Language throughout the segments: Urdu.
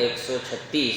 136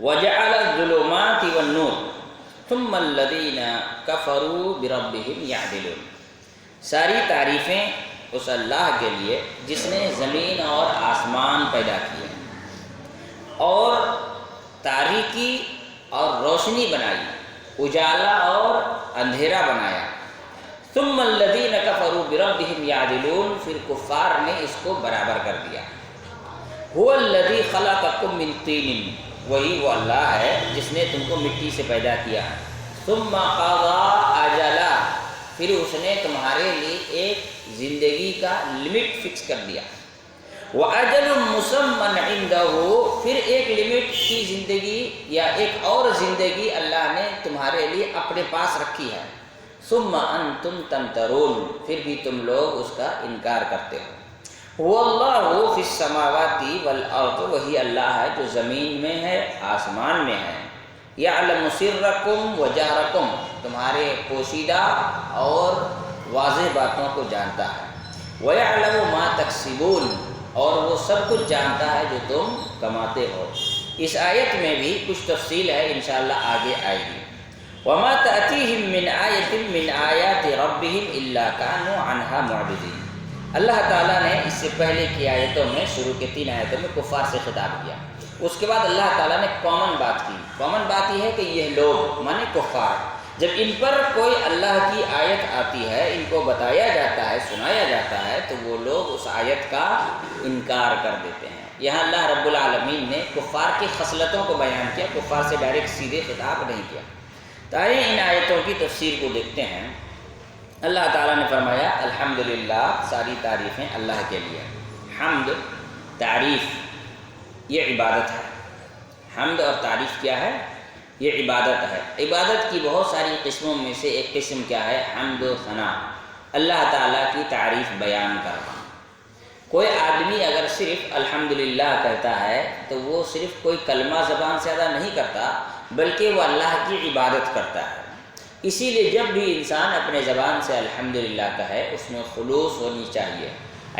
وجعل الظلمات والنور ثم الذین کفروا بربہم یعدلون۔ ساری تعریفیں اس اللہ کے لیے جس نے زمین اور آسمان پیدا کیے اور تاریکی اور روشنی بنائی، اجالا اور اندھیرا بنایا۔ ثم الذین کفروا بربہم یعدلون، پھر کفار نے اس کو برابر کر دیا۔ هو الذی خلقکم من طین، وہی وہ اللہ ہے جس نے تم کو مٹی سے پیدا کیا۔ ثم قضى اجلا، پھر اس نے تمہارے لیے ایک زندگی کا لمٹ فکس کر دیا۔ وَأَجَلٌ مُّسَمًّى عِندَهُ، پھر ایک لمٹ کی زندگی یا ایک اور زندگی اللہ نے تمہارے لیے اپنے پاس رکھی ہے۔ ثم انتم تمترون، پھر بھی تم لوگ اس کا انکار کرتے ہو۔ وَاللَّهُ فِي السَّمَاوَاتِ وَالْأَرْضِ، وہی اللہ ہے جو زمین میں ہے آسمان میں ہے۔ يَعْلَمُ سِرَّكُمْ وَجَهْرَكُمْ، تمہارے پوشیدہ اور واضح باتوں کو جانتا ہے۔ وَيَعْلَمُ مَا تَكْسِبُونَ، اور وہ سب کچھ جانتا ہے جو تم کماتے ہو۔ اس آیت میں بھی کچھ تفصیل ہے، انشاءاللہ آگے آئے گی۔ وَمَا تَأْتِيهِم مِّنْ آيَةٍ مِّنْ آيَاتِ رَبِّهِمْ إِلَّا كَانُوا عَنْهَا مُعْرِضِينَ۔ اللہ تعالیٰ نے اس سے پہلے کی آیتوں میں، شروع کے 3 آیتوں میں کفار سے خطاب کیا۔ اس کے بعد اللہ تعالیٰ نے کامن بات کی۔ کامن بات یہ ہے کہ یہ لوگ مانے کفار، جب ان پر کوئی اللہ کی آیت آتی ہے، ان کو بتایا جاتا ہے، سنایا جاتا ہے، تو وہ لوگ اس آیت کا انکار کر دیتے ہیں۔ یہاں اللہ رب العالمین نے کفار کی خصلتوں کو بیان کیا، کفار سے ڈائریکٹ سیدھے خطاب نہیں کیا۔ تاریخ ان آیتوں کی تفسیر کو دیکھتے ہیں۔ اللہ تعالیٰ نے فرمایا الحمدللہ، ساری تعریفیں اللہ کے لیے۔ حمد، تعریف، یہ عبادت ہے۔ حمد اور تعریف کیا ہے؟ یہ عبادت ہے۔ عبادت کی بہت ساری قسموں میں سے ایک قسم کیا ہے؟ حمد و ثنا، اللہ تعالیٰ کی تعریف بیان کرنا۔ کوئی آدمی اگر صرف الحمدللہ کہتا ہے تو وہ صرف کوئی کلمہ زبان سے ادا نہیں کرتا، بلکہ وہ اللہ کی عبادت کرتا ہے۔ اسی لیے جب بھی انسان اپنے زبان سے الحمدللہ کہے، اس میں خلوص ہونی چاہیے۔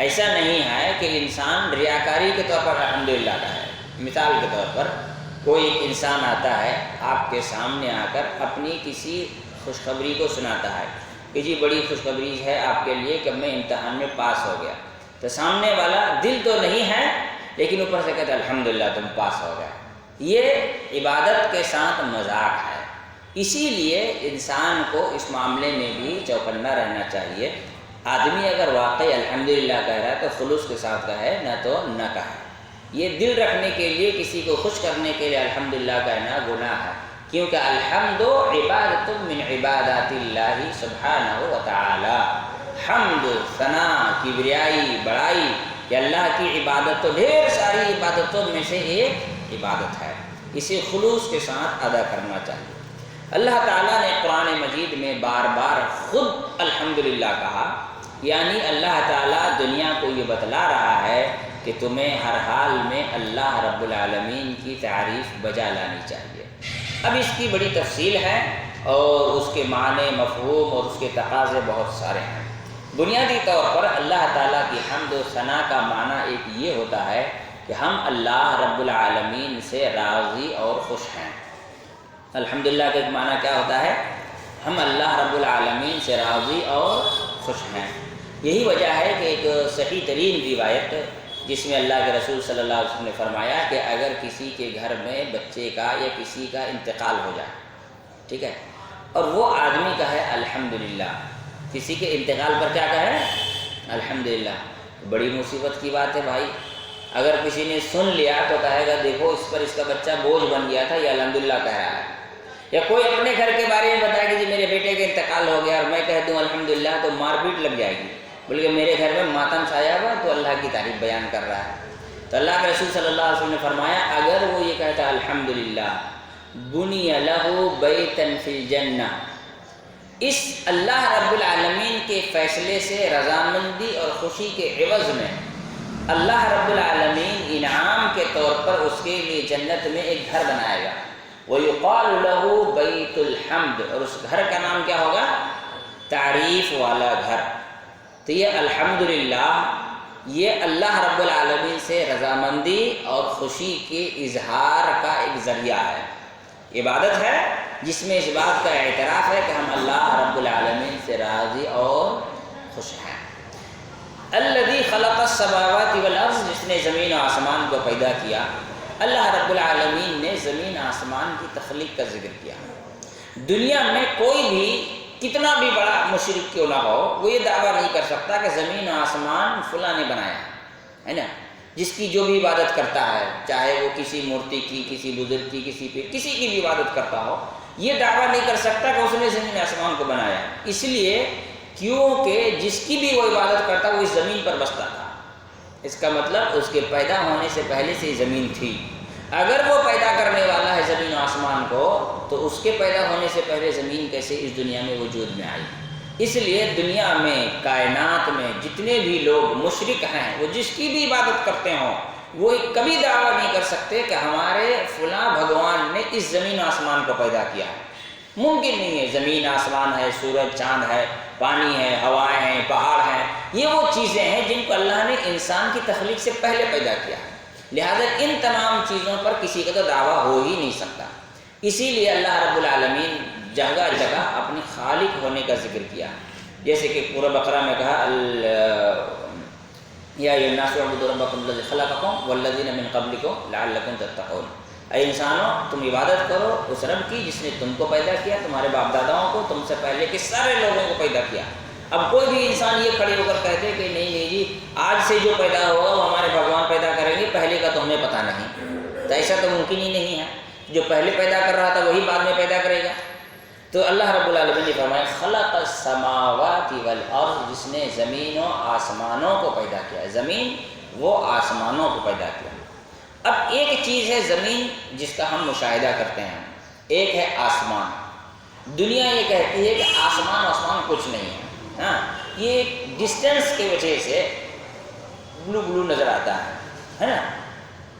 ایسا نہیں ہے کہ انسان ریاکاری کے طور پر الحمدللہ کہے۔ مثال کے طور پر کوئی ایک انسان آتا ہے آپ کے سامنے آ کر اپنی کسی خوشخبری کو سناتا ہے کہ جی بڑی خوشخبری ہے آپ کے لیے کہ میں امتحان میں پاس ہو گیا، تو سامنے والا دل تو نہیں ہے لیکن اوپر سے کہتا ہے الحمدللہ تم پاس ہو گئے۔ یہ عبادت کے ساتھ مذاق ہے۔ اسی لیے انسان کو اس معاملے میں بھی چوکنا رہنا چاہیے۔ آدمی اگر واقعی الحمدللہ کہہ رہا ہے تو خلوص کے ساتھ کہے، نہ تو نہ کہے۔ یہ دل رکھنے کے لیے، کسی کو خوش کرنے کے لیے الحمدللہ کہنا گناہ ہے، کیونکہ الحمد عبادت من عبادات اللہ سبحانہ و تعالی۔ حمد، ثنا، کبریائی، بڑائی، یہ اللہ کی عبادت تو ڈھیر ساری عبادتوں میں سے ایک عبادت ہے، اسے خلوص کے ساتھ ادا کرنا چاہیے۔ اللہ تعالیٰ نے قرآن مجید میں بار بار خود الحمدللہ کہا، یعنی اللہ تعالیٰ دنیا کو یہ بتلا رہا ہے کہ تمہیں ہر حال میں اللہ رب العالمین کی تعریف بجا لانی چاہیے۔ اب اس کی بڑی تفصیل ہے اور اس کے معنی، مفہوم اور اس کے تقاضے بہت سارے ہیں۔ بنیادی طور پر اللہ تعالیٰ کی حمد و ثنا کا معنی ایک یہ ہوتا ہے کہ ہم اللہ رب العالمین سے راضی اور خوش ہیں۔ الحمدللہ کا ایک معنی کیا ہوتا ہے؟ ہم اللہ رب العالمین سے راضی اور خوش ہیں۔ یہی وجہ ہے کہ ایک صحیح ترین روایت جس میں اللہ کے رسول صلی اللہ علیہ وسلم نے فرمایا کہ اگر کسی کے گھر میں بچے کا یا کسی کا انتقال ہو جائے، ٹھیک ہے، اور وہ آدمی کہے الحمدللہ، کسی کے انتقال پر کیا کہے؟ الحمدللہ، بڑی مصیبت کی بات ہے بھائی۔ اگر کسی نے سن لیا تو کہے گا دیکھو اس پر اس کا بچہ بوجھ بن گیا تھا، یہ الحمدللہ کہہ رہا ہے۔ یا کوئی اپنے گھر کے بارے میں بتائے کہ جی میرے بیٹے کا انتقال ہو گیا اور میں کہہ دوں الحمدللہ تو مار پیٹ لگ جائے گی، بلکہ میرے گھر میں ماتم چھایا ہوا تو اللہ کی تعریف بیان کر رہا ہے۔ تو اللہ کے رسول صلی اللہ علیہ وسلم نے فرمایا اگر وہ یہ کہتا ہے الحمدللہ بنی لہ بیتا فی الجنہ، اس اللہ رب العالمین کے فیصلے سے رضامندی اور خوشی کے عوض میں اللہ رب العالمین انعام کے طور پر اس کے لیے جنت میں ایک گھر بنائے گا، وَيُقَالُ لَهُ بَيْتُ الْحَمْدِ، اور اس گھر کا نام کیا ہوگا؟ تعریف والا گھر۔ تو یہ الحمدللہ یہ اللہ رب العالمین سے رضامندی اور خوشی کے اظہار کا ایک ذریعہ ہے۔ عبادت ہے جس میں اس بات کا اعتراف ہے کہ ہم اللہ رب العالمین سے راضی اور خوش ہیں۔ الذی خلق السماوات والارض، جس نے زمین و آسمان کو پیدا کیا۔ اللہ رب العالمین نے زمین آسمان کی تخلیق کا ذکر کیا۔ دنیا میں کوئی بھی کتنا بھی بڑا مشرک کیوں نہ ہو، وہ یہ دعویٰ نہیں کر سکتا کہ زمین و آسمان فلاں نے بنایا ہے نا۔ جس کی جو بھی عبادت کرتا ہے، چاہے وہ کسی مورتی کی، کسی بزرگ کی، کسی پیر، کسی کی بھی عبادت کرتا ہو، یہ دعویٰ نہیں کر سکتا کہ اس نے زمین آسمان کو بنایا۔ اس لیے کیونکہ جس کی بھی وہ عبادت کرتا وہ اس زمین پر بستا تھا، اس کا مطلب اس کے پیدا ہونے سے پہلے سے ہی زمین تھی۔ اگر وہ پیدا کرنے والا ہے زمین و آسمان کو، تو اس کے پیدا ہونے سے پہلے زمین کیسے اس دنیا میں وجود میں آئی؟ اس لیے دنیا میں، کائنات میں جتنے بھی لوگ مشرک ہیں، وہ جس کی بھی عبادت کرتے ہوں، وہ کبھی دعویٰ نہیں کر سکتے کہ ہمارے فلاں بھگوان نے اس زمین و آسمان کو پیدا کیا ہے۔ ممکن نہیں ہے۔ زمین آسمان ہے، سورج چاند ہے، پانی ہے، ہوائیں ہیں، پہاڑ ہیں، یہ وہ چیزیں ہیں جن کو اللہ نے انسان کی تخلیق سے پہلے پیدا کیا ہے۔ لہذا ان تمام چیزوں پر کسی کا تو دعویٰ ہو ہی نہیں سکتا۔ اسی لیے اللہ رب العالمین جگہ جگہ اپنی خالق ہونے کا ذکر کیا، جیسے کہ سورہ بقرہ میں کہا یا ایھا الناس اعبدوا ربکم الذی خلقکم والذین من قبلکم لعلکم تتقون۔ اے انسانوں، تم عبادت کرو اس رب کی جس نے تم کو پیدا کیا، تمہارے باپ داداؤں کو، تم سے پہلے کے سارے لوگوں کو پیدا کیا۔ اب کوئی بھی انسان یہ کھڑے ہو کر کہتے کہ نہیں جی، آج سے جو پیدا ہوگا وہ ہمارے بھگوان پیدا کریں گے، پہلے کا تو ہمیں پتہ نہیں، تو ایسا تو ممکن ہی نہیں ہے۔ جو پہلے پیدا کر رہا تھا وہی بعد میں پیدا کرے گا۔ تو اللہ رب العالمین نے فرمایا خلق السماوات والارض، جس نے زمین و آسمانوں کو پیدا کیا۔ زمین وہ آسمانوں کو پیدا کیا۔ اب ایک چیز ہے زمین جس کا ہم مشاہدہ کرتے ہیں، ایک ہے آسمان۔ دنیا یہ کہتی ہے کہ آسمان کچھ نہیں ہے، ہاں، یہ ڈسٹینس کی وجہ سے بلو بلو نظر آتا ہے نا،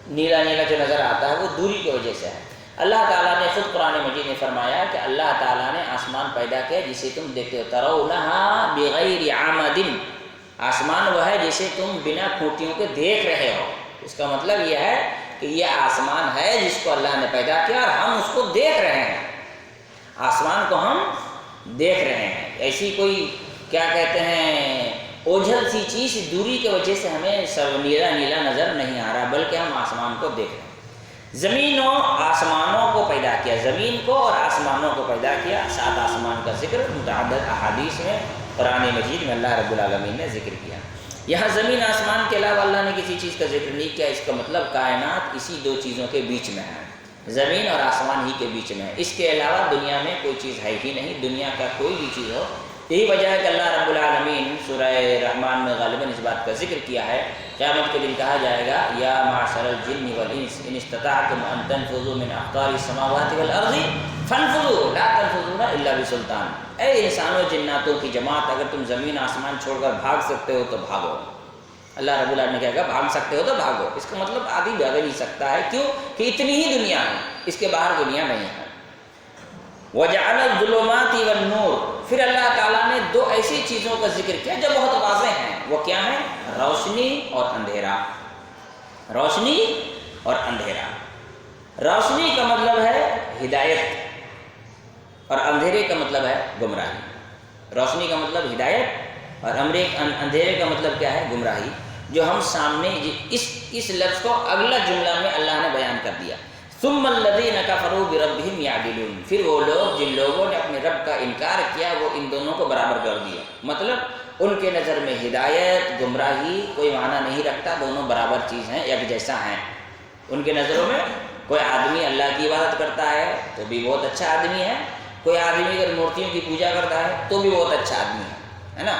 نیلا نیلا جو نظر آتا ہے وہ دوری کی وجہ سے ہے۔ اللہ تعالیٰ نے خود قرآن مجید میں فرمایا کہ اللہ تعالیٰ نے آسمان پیدا کیا جسے تم دیکھتے ہو، ترونہا بغیر عامد، آسمان وہ ہے جسے تم بنا کھوٹیوں کے دیکھ رہے ہو۔ اس کا مطلب یہ ہے کہ یہ آسمان ہے جس کو اللہ نے پیدا کیا اور ہم اس کو دیکھ رہے ہیں، آسمان کو ہم دیکھ رہے ہیں۔ ایسی کوئی کیا کہتے ہیں اوجھل سی چیز دوری کی وجہ سے ہمیں سب نیلا نیلا نظر نہیں آ رہا، بلکہ ہم آسمان کو دیکھ رہے ہیں۔ زمین و آسمانوں کو پیدا کیا، زمین کو اور آسمانوں کو پیدا کیا۔ 7 آسمان کا ذکر متعدد احادیث میں قرآن مجید میں اللہ رب العالمین نے ذکر کیا۔ یہاں زمین آسمان کے علاوہ اللہ نے کسی چیز کا ذکر نہیں کیا۔ اس کا مطلب کائنات اسی 2 چیزوں کے بیچ میں ہے، زمین اور آسمان ہی کے بیچ میں ہے۔ اس کے علاوہ دنیا میں کوئی چیز ہے ہی نہیں، دنیا کا کوئی بھی چیز ہو۔ یہی وجہ ہے کہ اللہ رب العالمین سورہ رحمان میں غالباً اس بات کا ذکر کیا ہے، قیامت کے دن کہا جائے گا یا معشر الجن والانس ان استطعتم ان تنفذوا من اقطار السماوات والارض فانفذوا لا تنفذون الا بسلطان۔ اے انسانوں جناتوں کی جماعت، اگر تم زمین آسمان چھوڑ کر بھاگ سکتے ہو تو بھاگو۔ اللہ رب العالمین نے کہا بھاگ سکتے ہو تو بھاگو، اس کا مطلب آدمی بھاگ نہیں سکتا ہے، کیوں کہ اتنی ہی دنیا ہے، اس کے باہر دنیا نہیں ہے۔ وَجَعَلَ الظُّلُمَاتِ وَالنُّورَ، پھر اللہ تعالیٰ نے 2 ایسی چیزوں کا ذکر کیا جو بہت واضح ہیں۔ وہ کیا ہیں؟ روشنی اور اندھیرا۔ روشنی اور اندھیرا۔ روشنی کا مطلب ہے ہدایت اور اندھیرے کا مطلب ہے گمراہی۔ روشنی کا مطلب ہدایت اور اندھیرے کا مطلب کیا ہے؟ گمراہی۔ جو ہم سامنے اس لفظ کو اگلا جملہ میں اللہ نے بیان کر دیا، ثم الذین کفروا بربہم یعدلون، پھر وہ لوگ جن لوگوں نے اپنے رب کا انکار کیا وہ ان دونوں کو برابر کر دیا۔ مطلب ان کے نظر میں ہدایت گمراہی کوئی معنی نہیں رکھتا، دونوں برابر چیز ہیں، یک جیسا ہیں۔ ان کے نظروں میں کوئی آدمی اللہ کی عبادت کرتا ہے تو بھی بہت اچھا آدمی ہے، کوئی آدمی اگر مورتیوں کی پوجا کرتا ہے تو بھی بہت اچھا آدمی ہے نا۔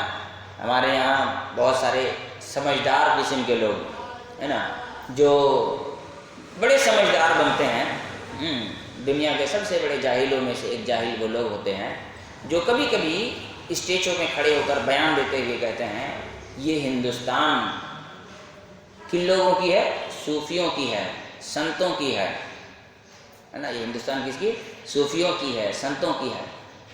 ہمارے یہاں بہت سارے سمجھدار قسم کے لوگ ہے نا، جو بڑے سمجھدار بنتے ہیں۔ دنیا کے سب سے بڑے جاہلوں میں سے ایک جاہل وہ لوگ ہوتے ہیں جو کبھی کبھی اسٹیجوں میں کھڑے ہو کر بیان دیتے ہوئے کہتے ہیں یہ ہندوستان کن لوگوں کی ہے؟ صوفیوں کی ہے، سنتوں کی ہے نا۔ یہ ہندوستان کس کی؟ صوفیوں کی ہے، سنتوں کی ہے۔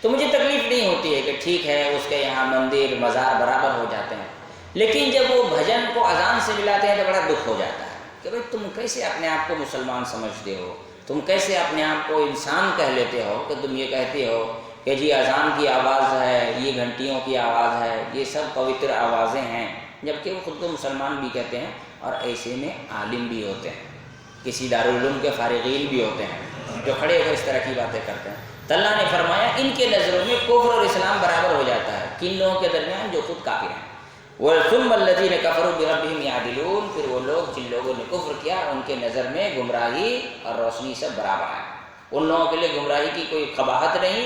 تو مجھے تکلیف نہیں ہوتی ہے کہ ٹھیک ہے اس کے یہاں مندر مزار برابر ہو جاتے ہیں، لیکن جب وہ بھجن کو اذان سے ملاتے ہیں تو بڑا دکھ ہو جاتا ہے کہ بھائی تم کیسے اپنے آپ کو مسلمان سمجھتے ہو، تم کیسے اپنے آپ کو انسان کہہ لیتے ہو کہ تم یہ کہتے ہو کہ جی اذان کی آواز ہے، یہ گھنٹیوں کی آواز ہے، یہ سب پوتر آوازیں ہیں، جبکہ وہ خود کو مسلمان بھی کہتے ہیں اور ایسے میں عالم بھی ہوتے ہیں، کسی دارالعلوم کے فارغین بھی ہوتے ہیں جو کھڑے ہو کر اس طرح کی باتیں کرتے ہیں۔ تو اللہ نے فرمایا ان کے نظروں میں کفر اور اسلام برابر ہو جاتا ہے، کن لوگوں کے درمیان جو خود کافر ہیں۔ وَثُمَّ الَّذِينَ كَفَرُوا بِرَبِّهِمْ يَعْدِلُونَ، پھر وہ لوگ جن لوگوں نے کفر کیا ان کے نظر میں گمراہی اور روشنی سب برابر ہیں، ان لوگوں کے لیے گمراہی کی کوئی قباحت نہیں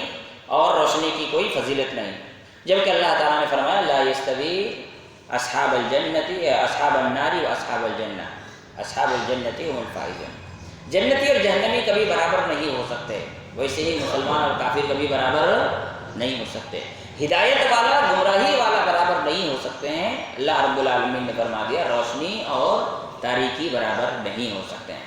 اور روشنی کی کوئی فضیلت نہیں، جبکہ اللہ تعالیٰ نے فرمایا لا يستوي اصحاب الجنتی اصحاب النار و اصحاب الجنہ، اصحاب الجنتی هم الفائزون، جنتی اور جہنمی کبھی برابر نہیں ہو سکتے، ویسے ہی مسلمان اور کافر کبھی برابر نہیں ہو سکتے، ہدایت والا گمراہی والا برابر نہیں ہو سکتے ہیں۔ اللہ رب العالمین نے فرما دیا روشنی اور تاریکی برابر نہیں ہو سکتے ہیں۔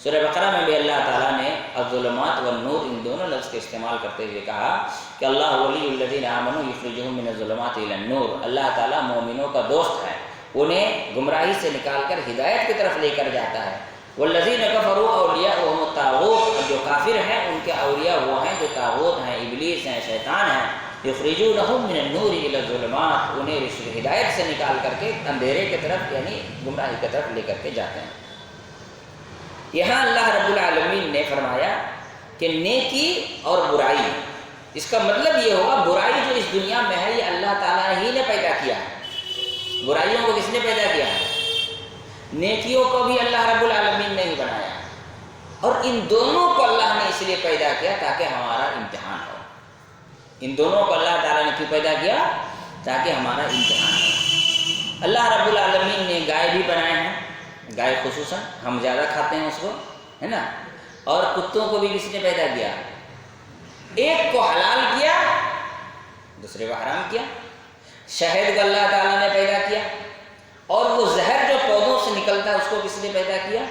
سورہ بقرہ میں بھی اللہ تعالیٰ نے الظلمات والنور ان دونوں لفظ کے استعمال کرتے ہوئے کہا کہ اللہ ولی الذین آمنوا یخرجہم من الظلمات الی النور، اللہ تعالیٰ مومنوں کا دوست ہے، انہیں گمراہی سے نکال کر ہدایت کی طرف لے کر جاتا ہے۔ والذین کفروا اولیاؤہم الطاغوت، جو کافر ہیں ان کے اولیاء وہ ہیں جو طاغوت ہیں، ابلیس ہیں، شیطان ہیں، یخرجونہم من النور الی الظلمات، انہیں ہدایت سے نکال کر کے اندھیرے کی طرف یعنی گمراہی کی طرف لے کر کے جاتے ہیں۔ یہاں اللہ رب العالمین نے فرمایا کہ نیکی اور برائی، اس کا مطلب یہ ہوگا برائی جو اس دنیا میں ہے یہ اللہ تعالیٰ ہی نے پیدا کیا ہے، برائیوں کو کس نے پیدا کیا ہے؟ نیکیوں کو بھی اللہ رب العالمین نے ہی بنایا، اور ان دونوں کو اللہ نے اس لیے پیدا کیا تاکہ ہمارا امتحان ہو۔ ان دونوں کو اللہ تعالیٰ نے کیوں پیدا کیا؟ تاکہ ہمارا امتحان ہو۔ اللہ رب العالمین نے گائے بھی بنائے ہیں، گائے خصوصاً ہم زیادہ کھاتے ہیں اس کو، ہے نا، اور کتوں کو بھی کس نے پیدا کیا؟ ایک کو حلال کیا دوسرے کو حرام کیا۔ شہد کو اللہ تعالیٰ نے پیدا کیا، اور وہ زہر جو پودوں سے نکلتا ہے اس کو کس نے پیدا کیا؟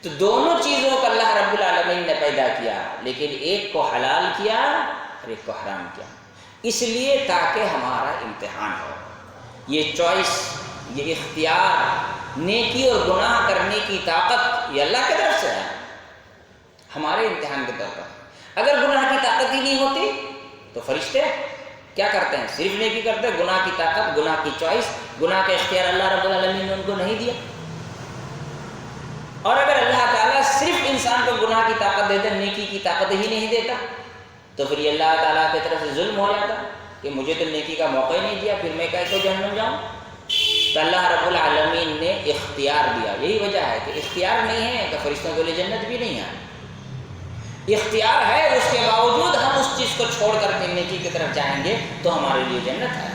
تو دونوں چیزوں کو اللہ رب العالمین نے پیدا کیا، لیکن ایک کو حلال کیا اور ایک کو حرام کیا، اس لیے تاکہ ہمارا امتحان ہو۔ یہ چوائس، یہ اختیار، نیکی اور گناہ کرنے کی طاقت یہ اللہ کی طرف سے ہے، ہمارے امتحان کے طور پر۔ اگر گناہ کی طاقت ہی نہیں ہوتی تو فرشتے کیا کرتے ہیں؟ صرف نیکی کرتے ہیں، گناہ کی طاقت، گناہ کی چوائس، گناہ کا اختیار اللہ رب العالمین نے ان کو نہیں دیا۔ اور اگر اللہ تعالیٰ صرف انسان کو گناہ کی طاقت دیتا، نیکی کی طاقت ہی نہیں دیتا، تو پھر یہ اللہ تعالیٰ کی طرف سے ظلم ہو جاتا کہ مجھے تو نیکی کا موقع ہی نہیں دیا، پھر میں کیسے جہنم جاؤں؟ تو اللہ رب العالمین نے اختیار دیا، یہی وجہ ہے کہ اختیار نہیں ہے کہ فرشتوں کے لیے جنت بھی نہیں ہے، اختیار ہے، اس کے باوجود ہم اس چیز کو چھوڑ کر کے نیکی کی طرف جائیں گے تو ہمارے لیے جنت ہے۔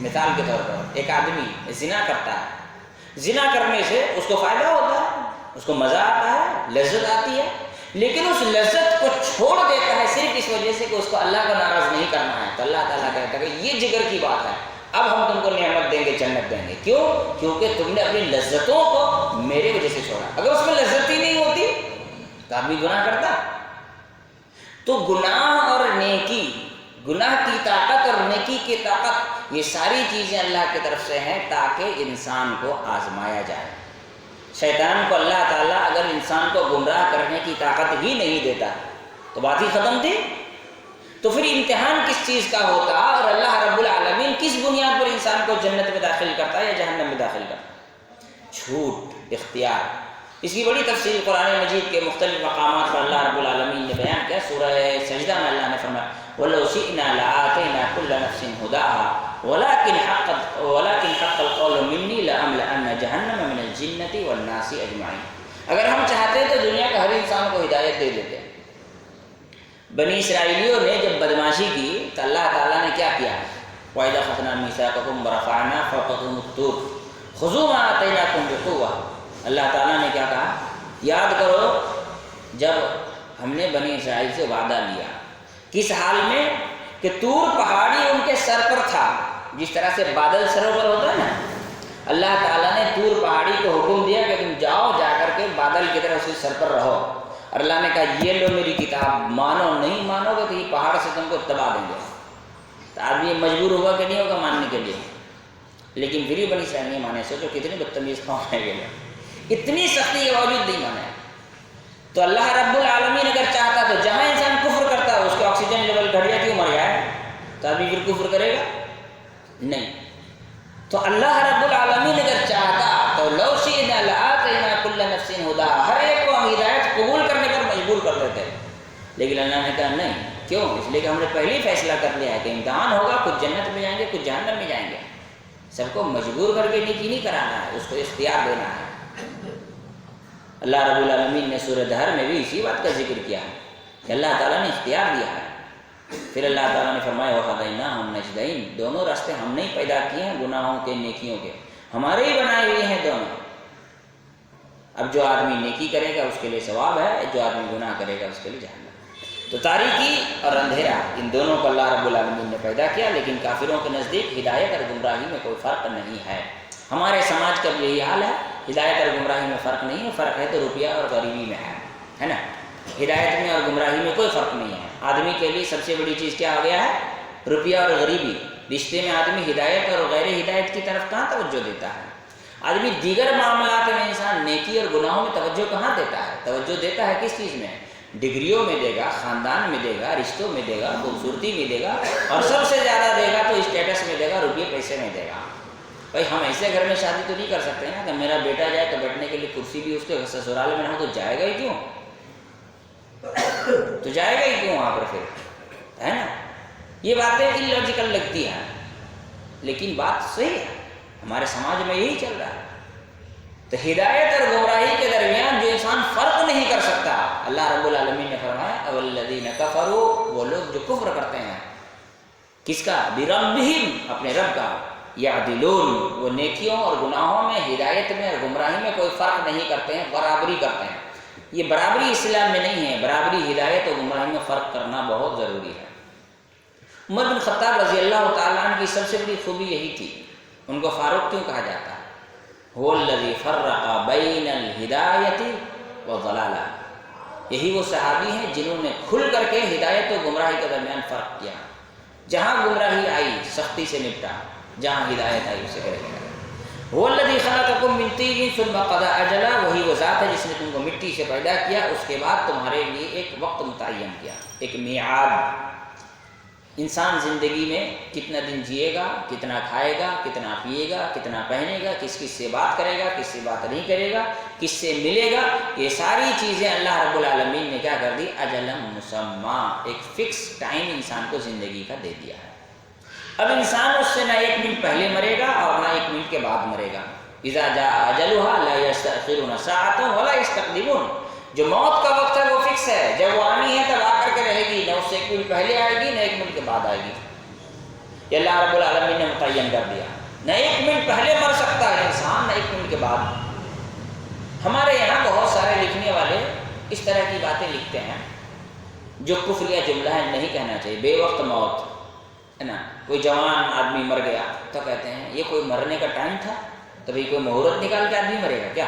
مثال کے طور پر ایک آدمی زنا کرتا ہے، زنا کرنے سے اس کو فائدہ ہوتا ہے، اس کو مزہ آتا ہے، لذت آتی ہے، لیکن اس لذت کو چھوڑ دیتا ہے صرف اس وجہ سے کہ اس کو اللہ کو ناراض نہیں کرنا ہے، تو اللہ تعالیٰ کہتا ہے کہ یہ جگر کی بات ہے، اب ہم تم کو نعمت دیں گے، جنت دیں گے۔ کیوں؟ کیونکہ تم نے اپنی لذتوں کو میرے وجہ سے چھوڑا۔ اگر اس میں لذت ہی نہیں ہوتی تو آدمی گناہ کرتا۔ تو گناہ اور نیکی، گناہ کی طاقت اور نیکی کی طاقت، یہ ساری چیزیں اللہ کی طرف سے ہیں تاکہ انسان کو آزمایا جائے۔ شیطان کو اللہ تعالیٰ اگر انسان کو گمراہ کرنے کی طاقت ہی نہیں دیتا تو بات ہی ختم تھی، تو پھر امتحان کس چیز کا ہوتا، اور اللہ رب العالمین کس بنیاد پر انسان کو جنت میں داخل کرتا ہے یا جہنم میں داخل کرتا؟ چھوٹ، اختیار۔ اس کی بڑی تفصیل قرآن مجید کے مختلف مقامات پر اللہ رب العالمین نے بیان کیا۔ سورہ سجدہ میں اللہ نے فرمایا وَلَوْ شِئْنَا لَآتَيْنَا كُلَّ نَفْسٍ هُدَاهَا وَلَكِنْ حَقَّ الْقَوْلُ مِنِّي لَأَمْلَأَنَّ جَهَنَّمَ مِنَ الْجِنَّةِ وَالنَّاسِ أَجْمَعِينَ۔ اگر ہم چاہتے تو دنیا کا ہر انسان کو ہدایت دے دیتے۔ بنی اسرائیلیوں نے جب بدماشی کی تو اللہ تعالیٰ نے کیا کیا؟ وَإِذَا أَخَذْنَا مِيثَاقَكُمْ وَرَفَعْنَا فَوْقَكُمُ الطُّورَ خُذُوا مَا آتَيْنَاكُمْ بِقُوَّةٍ۔ اللہ تعالیٰ نے کیا کہا؟ یاد کرو جب ہم نے بنی اسرائیل سے وعدہ لیا، کس حال میں کہ طور پہاڑی ان کے سر پر تھا، جس طرح سے بادل سروں پر ہوتا ہے نا، اللہ تعالیٰ نے طور پہاڑی کو حکم دیا کہ تم جاؤ، جا کر کے بادل کی طرح سے سر پر رہو، اور اللہ نے کہا یہ لو میری کتاب، مانو، نہیں مانو گے تو یہ پہاڑ سے تم کو دبا دیں گے۔ تو آدمی مجبور ہوگا کہ نہیں ہوگا ماننے کے لیے؟ لیکن پھر بھی بنی اسرائیل نہیں مانے. سوچو کتنے بدتمیز قوم ہے یہ لوگ, اتنی سختی کے باوجود نہیں مانا ہے. تو اللہ رب العالمین اگر چاہتا تو جہاں انسان کفر کرتا ہے اس کے آکسیجن لیول گھٹ جاتی ہے, مر جائے, تو آدمی پھر کفر کرے گا نہیں. تو اللہ رب العالمین اگر چاہتا تو لو شئنا لآتینا کل نفس ہداہا, ہر ایک کو ہم ہدایت قبول کرنے پر مجبور کر دیتے ہیں. لیکن اللہ نے کہا نہیں. کیوں؟ اس لیے کہ ہم نے پہلے ہی فیصلہ کر لیا ہے کہ امتحان ہوگا, کچھ جنت میں جائیں گے, کچھ جہنم میں جائیں گے. سب کو مجبور کر کے نیکی نہیں کرانا ہے, اس کو اختیار دینا ہے. اللہ رب العالمین نے سورہ دہر میں بھی اسی بات کا ذکر کیا ہے کہ اللہ تعالیٰ نے اختیار دیا ہے. پھر اللہ تعالیٰ نے فرمایا وَهَدَيْنَاهُ النَّجْدَيْنِ, دونوں راستے ہم نے پیدا کیے ہیں, گناہوں کے نیکیوں کے, ہمارے ہی بنائے ہوئے ہیں دونوں. اب جو آدمی نیکی کرے گا اس کے لیے ثواب ہے, جو آدمی گناہ کرے گا اس کے لیے جہنم. تو تاریکی اور اندھیرا ان دونوں کو اللہ رب العالمین نے پیدا کیا, لیکن کافروں کے نزدیک ہدایت اور گمراہی میں کوئی فرق نہیں ہے. ہمارے سماج کا بھی یہی حال ہے, ہدایت اور گمراہی میں فرق نہیں ہے. فرق ہے تو روپیہ اور غریبی میں ہے نا. ہدایت میں اور گمراہی میں کوئی فرق نہیں ہے. آدمی کے لیے سب سے بڑی چیز کیا ہو گیا ہے؟ روپیہ اور غریبی. رشتے میں آدمی ہدایت اور غیر ہدایت کی طرف کہاں توجہ دیتا ہے؟ آدمی دیگر معاملات میں انسان نیکی اور گناہوں میں توجہ کہاں دیتا ہے؟ توجہ دیتا ہے کس چیز میں؟ ڈگریوں میں دے گا, خاندان میں دے گا, رشتوں میں دے گا, خوبصورتی میں دے گا, اور سب سے زیادہ دے گا تو اسٹیٹس میں دے گا, روپیے پیسے میں دے گا. بھائی ہم ایسے گھر میں شادی تو نہیں کر سکتے نا کہ میرا بیٹا جائے تو بیٹھنے کے لیے کرسی بھی اس کے سسرال میں ہو, تو جائے گا ہی کیوں؟ تو جائے گا ہی کیوں وہاں پر پھر, ہے نا. یہ باتیں اللاجیکل لگتی ہیں, لیکن بات صحیح ہے. ہمارے سماج میں یہی چل رہا ہے. تو ہدایت اور گمراہی کے درمیان جو انسان فرق نہیں کر سکتا, اللہ رب العالمین نے فرمایا اوللذین کفروا, وہ لوگ جو کفر کرتے ہیں. کس کا؟ بربہم, اپنے رب کا. یعدلون, وہ نیکیوں اور گناہوں میں, ہدایت میں اور گمراہی میں کوئی فرق نہیں کرتے ہیں, برابری کرتے ہیں. یہ برابری اسلام میں نہیں ہے. برابری ہدایت اور گمراہی میں فرق کرنا بہت ضروری ہے. عمر بن خطاب رضی اللہ تعالیٰ عنہ کی سب سے بڑی خوبی یہی تھی. ان کو فاروق کیوں کہا جاتا ہے؟ هو الذی فرق بین الہدایت والضلالہ. یہی وہ صحابی ہیں جنہوں نے کھل کر کے ہدایت و گمراہی کے درمیان فرق کیا. جہاں گمراہی آئی سختی سے نپٹا, جہاں ہدایت آئی اسے کرے گا. هو الذی خلقکم من طین ثم قضى اجلا, وہی وہ ذات ہے جس نے تم کو مٹی سے پیدا کیا, اس کے بعد تمہارے لیے ایک وقت متعین کیا, ایک میعاد. انسان زندگی میں کتنا دن جیے گا, کتنا کھائے گا, کتنا پیے گا, کتنا پہنے گا, کس کس سے بات کرے گا, کس سے بات نہیں کرے گا, کس سے ملے گا, یہ ساری چیزیں اللہ رب العالمین نے کیا کر دی؟ اجل مسمى, ایک فکس ٹائم انسان کو زندگی کا دے دیا ہے. اب انسان اس سے نہ 1 منٹ پہلے مرے گا اور نہ 1 منٹ کے بعد مرے گا. اذا جاء اجلها لا يستأخرون ساعة ولا يستقدمون. جو موت کا وقت ہے وہ فکس ہے, جب وہ آنی ہے تب آ کر کے رہے گی, نہ اس سے 1 منٹ پہلے آئے گی نہ 1 منٹ کے بعد آئے گی. یہ اللہ رب العالمین نے متعین کر دیا. نہ 1 منٹ پہلے مر سکتا ہے انسان, نہ 1 منٹ کے بعد. ہمارے یہاں بہت سارے لکھنے والے اس طرح کی باتیں لکھتے ہیں جو کفر یا جملہ ہے, نہیں کہنا چاہیے. بے وقت موت ہے نا. کوئی جوان آدمی مر گیا تو کہتے ہیں یہ کوئی مرنے کا ٹائم تھا, تبھی کوئی مہورت نکال کے آدمی مرے گا کیا؟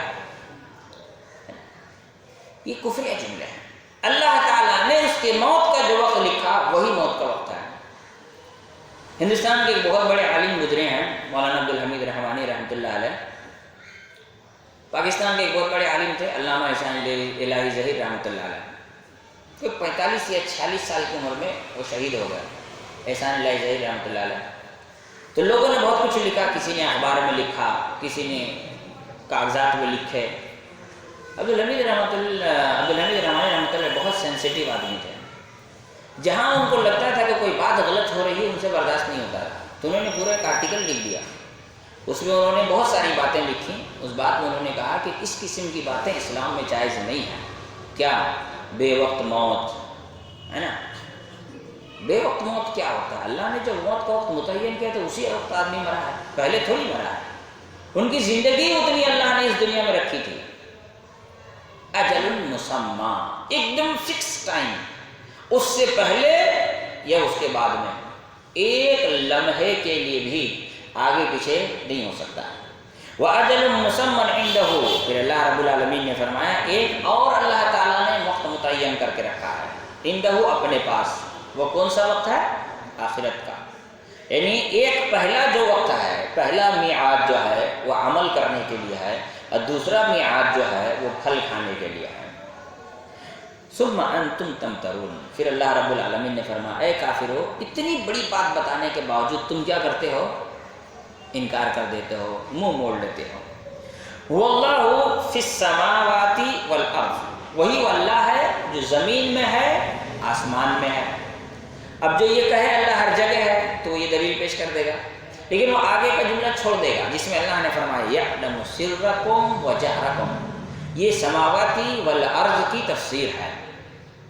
یہ کفر یا جملہ ہے. اللہ تعالیٰ نے اس کے موت کا جو وقت لکھا وہی موت کا وقت ہے. ہندوستان کے ایک بہت بڑے عالم گزرے ہیں, مولانا عبدالحمید رحمانی رحمۃ اللہ علیہ. پاکستان کے ایک بہت بڑے عالم تھے علامہ احسان الہی ظہیر رحمۃ اللہ علیہ. کوئی 45 یا 46 سال کی عمر میں وہ شہید ہو گئے, احسان الہی ظہیر رحمۃ اللہ علیہ. تو لوگوں نے بہت کچھ لکھا, کسی نے اخبار میں لکھا, کسی نے کاغذات میں لکھے. عبدالحمید رحمانی رحمۃ اللہ بہت سینسیٹیو آدمی تھے. جہاں ان کو لگتا تھا کہ کوئی بات غلط ہو رہی ہے ان سے برداشت نہیں ہوتا تھا, تو انہوں نے پورا ایک آرٹیکل لکھ دیا. اس میں انہوں نے بہت ساری باتیں لکھی. اس بات میں انہوں نے کہا کہ اس قسم کی باتیں اسلام میں جائز نہیں ہیں. کیا؟ بے وقت موت ہے نا. بے وقت موت کیا ہوتا ہے؟ اللہ نے جب موت کا وقت متعین کیا تو اسی وقت آدمی مرا ہے, پہلے تھوڑی مرا ہے. ان کی زندگی اتنی اللہ نے اس دنیا میں رکھی تھی. اجل مسمى, ایک دم فکس ٹائم, اس سے پہلے یا اس کے بعد میں ایک لمحے کے لیے بھی آگے پیچھے نہیں ہو سکتا. وَأَجَلٌ مُّسَمًّى عِندَهُ, پھر اللہ رب العالمین نے فرمایا ایک اور اللہ تعالیٰ نے وقت متعین کر کے رکھا ہے عندہ, اپنے پاس. وہ کون سا وقت ہے؟ آخرت کا. یعنی ایک پہلا جو وقت ہے، پہلا میعاد جو ہے وہ عمل کرنے کے لیے ہے، اور دوسرا میعاد جو ہے وہ پھل کھانے کے لیے ہے۔ ثم انتم تمترون، پھر اللہ رب العالمین نے فرمایا اے کافرو، اتنی بڑی بات بتانے کے باوجود تم کیا کرتے ہو؟ انکار کر دیتے ہو، منہ موڑ لیتے ہو۔ واللہ فی السماوات والارض، وہی وہ اللہ ہے جو زمین میں ہے، آسمان میں ہے۔ اب جو یہ کہے اللہ ہر جگہ ہے تو یہ دلیل پیش کر دے گا، لیکن وہ آگے کا جملہ چھوڑ دے گا جس میں اللہ نے فرمایا یعلم سرکم وجہرکم، یہ سماواتی والارض کی تفسیر ہے۔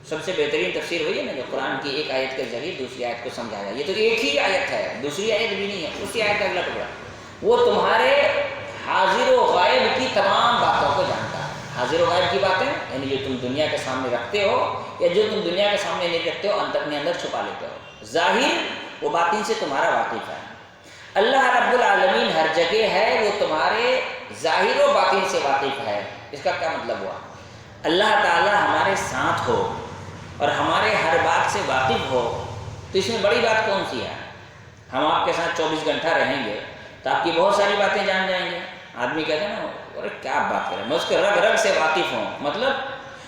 سب سے بہترین تفسیر وہی ہے نا جو قرآن کی ایک آیت کے ذریعے دوسری آیت کو سمجھایا۔ یہ تو ایک ہی آیت ہے، دوسری آیت بھی نہیں ہے، اسی آیت کا اگلا ٹکڑا۔ وہ تمہارے حاضر و غائب کی تمام باتوں کو جانتا ہے۔ حاضر و غائب کی باتیں یعنی جو تم دنیا کے سامنے رکھتے ہو یا جو تم دنیا کے سامنے نہیں رکھتے ہو، اپنے اندر چھپا لیتے ہو۔ ظاہر وہ باطن سے تمہارا واقف ہے۔ اللہ رب العالمین ہر جگہ ہے، وہ تمہارے ظاہر و باطن سے واقف ہے۔ اس کا کیا مطلب ہوا؟ اللہ تعالی ہمارے ساتھ ہو اور ہمارے ہر بات سے واقف ہو تو اس میں بڑی بات کون سی ہے؟ ہم آپ کے ساتھ 24 گھنٹہ رہیں گے تو آپ کی بہت ساری باتیں جان جائیں گے۔ آدمی کہتے ہیں نا ارے کیا بات کریں، میں اس کے رگ رگ سے واقف ہوں، مطلب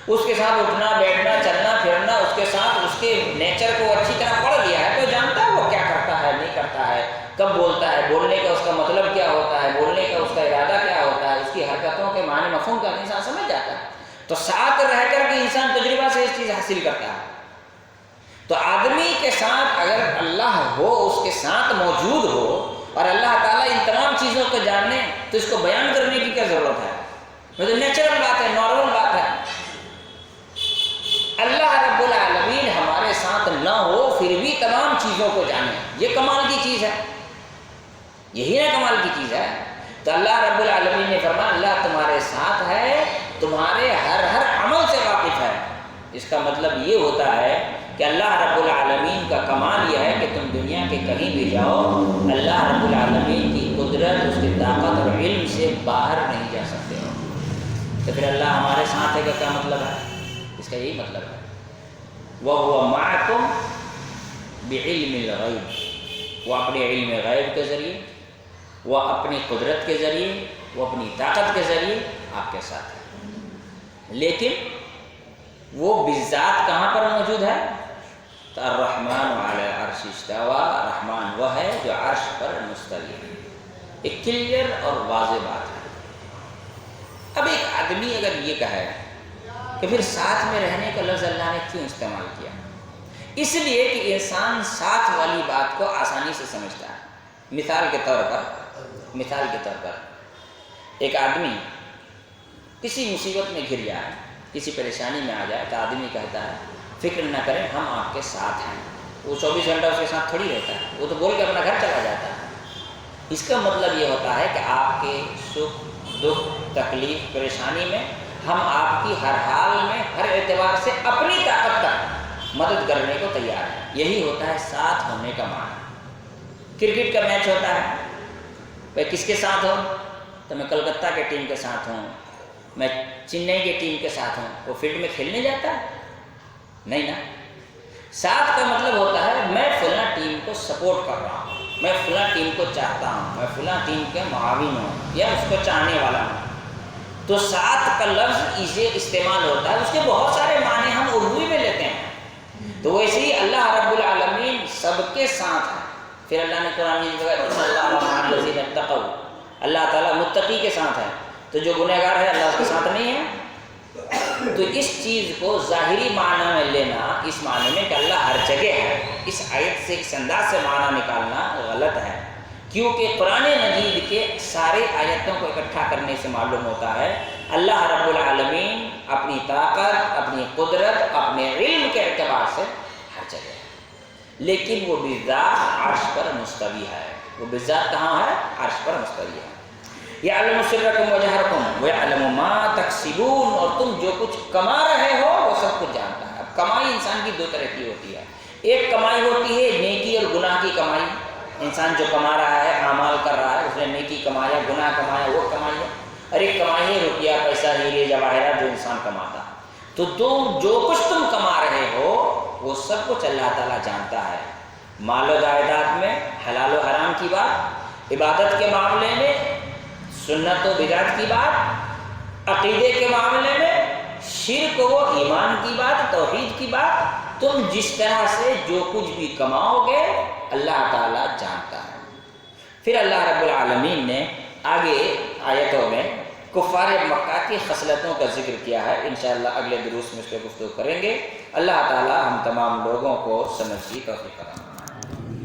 اس کے ساتھ اٹھنا بیٹھنا چلنا پھرنا، اس کے ساتھ اس کے نیچر کو اچھی طرح پڑھ لیا ہے تو جانتا ہے وہ کیا کرتا ہے نہیں کرتا ہے، کب بولتا ہے، بولنے کا اس کا مطلب کیا ہوتا ہے، بولنے کا اس کا ارادہ کیا ہوتا ہے، اس کی حرکتوں کے معنی مفہوم کا انسان سمجھ جاتا ہے۔ تو ساتھ رہ کر کے انسان تجربہ سے اس چیز حاصل کرتا ہے۔ تو آدمی کے ساتھ اگر اللہ ہو، اس کے ساتھ موجود ہو اور اللہ تعالیٰ ان تمام چیزوں کو جاننے تو اس کو بیان کرنے کی کیا ضرورت ہے؟ مطلب نیچرل بات ہے، نارمل بات ہے۔ اللہ رب العالمین ہمارے ساتھ نہ ہو پھر بھی تمام چیزوں کو جانے، یہ کمال کی چیز ہے، یہی نا کمال کی چیز ہے۔ تو اللہ رب العالمین نے فرمایا اللہ تمہارے ساتھ ہے، تمہارے ہر عمل سے واقف ہے۔ اس کا مطلب یہ ہوتا ہے کہ اللہ رب العالمین کا کمال یہ ہے کہ تم دنیا کے کہیں بھی جاؤ، اللہ رب العالمین کی قدرت، اس کی طاقت اور علم سے باہر نہیں جا سکتے ہو۔ تو پھر اللہ ہمارے ساتھ ہے کا کیا مطلب ہے؟ اس کا یہی مطلب ہے وَهُوَ مَعَكُمْ بِعِلْمِ الْغَيْبِ، وہ اپنے علم غیب کے ذریعے، وہ اپنی قدرت کے ذریعے، وہ اپنی طاقت کے ذریعے آپ کے ساتھ ہے۔ لیکن وہ بذات کہاں پر موجود ہے؟ تو الرحمن علی العرش استوى، رحمان وہ ہے جو عرش پر مستوی ہے۔ ایک کلیئر اور واضح بات ہے۔ اب ایک آدمی اگر یہ کہے کہ پھر ساتھ میں رہنے کا لفظ اللہ نے کیوں استعمال کیا؟ اس لیے کہ انسان ساتھ والی بات کو آسانی سے سمجھتا ہے۔ مثال کے طور پر ایک آدمی کسی مصیبت میں گر جائے، کسی پریشانی میں آ جائے تو آدمی کہتا ہے فکر نہ کریں ہم آپ کے ساتھ ہیں۔ وہ 24 گھنٹہ اس کے ساتھ تھوڑی رہتا ہے، وہ تو بول کے اپنا گھر چلا جاتا ہے۔ اس کا مطلب یہ ہوتا ہے کہ آپ کے سکھ دکھ تکلیف پریشانی میں ہم آپ کی ہر حال میں ہر اعتبار سے اپنی طاقت تک مدد کرنے کو تیار ہیں۔ یہی ہوتا ہے ساتھ ہونے کا معنی۔ کرکٹ کا میچ ہوتا ہے، میں کس کے ساتھ ہوں؟ تو میں کلکتہ کے ٹیم کے ساتھ ہوں، میں چنئی کے ٹیم کے ساتھ ہوں۔ وہ فیلڈ میں کھیلنے جاتا ہے؟ نہیں نا۔ ساتھ کا مطلب ہوتا ہے میں فلاں ٹیم کو سپورٹ کر رہا ہوں، میں فلاں ٹیم کو چاہتا ہوں، میں فلاں ٹیم کے معاون ہوں یا اس کو چاہنے والا ہوں۔ تو ساتھ کا لفظ اسے استعمال ہوتا ہے، اس کے بہت سارے معنی ہم اردو میں لیتے ہیں۔ تو ویسے ہی اللہ رب العالمین سب کے ساتھ ہے۔ پھر اللہ نے قرآن میں کہا ان اللہ مع الذین اتقوا، اللہ تعالیٰ متقی کے ساتھ ہے۔ تو جو گنہگار ہے اللہ کے ساتھ نہیں ہے۔ تو اس چیز کو ظاہری معنی میں لینا، اس معنی میں کہ اللہ ہر جگہ ہے، اس آیت سے اس انداز سے معنی نکالنا غلط ہے، کیونکہ قرآن مجید کے سارے آیتوں کو اکٹھا کرنے سے معلوم ہوتا ہے اللہ رب العالمین اپنی طاقت، اپنی قدرت، اپنے علم کے اعتبار سے ہر جگہ ہے، لیکن وہ بذات عرش پر مستوی ہے۔ وہ بذات کہاں ہے؟ عرش پر مستوی ہے۔ یعلم سرکم وجہرکم ویعلم ما تکسبون، اور تم جو کچھ کما رہے ہو وہ سب کچھ جانتا ہے۔ اب کمائی انسان کی دو طرح کی ہوتی ہے، ایک کمائی ہوتی ہے نیکی اور گناہ کی کمائی۔ انسان جو کما رہا ہے، اعمال کر رہا ہے، اس نے نیکی کمایا، گناہ کمایا، وہ کمائی ہے۔ اور ایک کمائی ہے روپیہ پیسہ ہیرے جواہرات جو انسان کماتا ہے۔ تو تم جو کچھ تم کما رہے ہو وہ سب کچھ اللہ تعالیٰ جانتا ہے۔ مال و جائیداد میں حلال و حرام کی بات، عبادت کے معاملے میں سنت و بدعت کی بات، عقیدے کے معاملے میں شرک و ایمان کی بات، توحید کی بات، تم جس طرح سے جو کچھ بھی کماؤ گے اللہ تعالیٰ جانتا ہے۔ پھر اللہ رب العالمین نے آگے آیتوں میں کفار مکہ کی خصلتوں کا ذکر کیا ہے، انشاءاللہ اگلے دروس میں اس پہ گفتگو کریں گے۔ اللہ تعالیٰ ہم تمام لوگوں کو سمجھ کی توفیق عطا فرمائے۔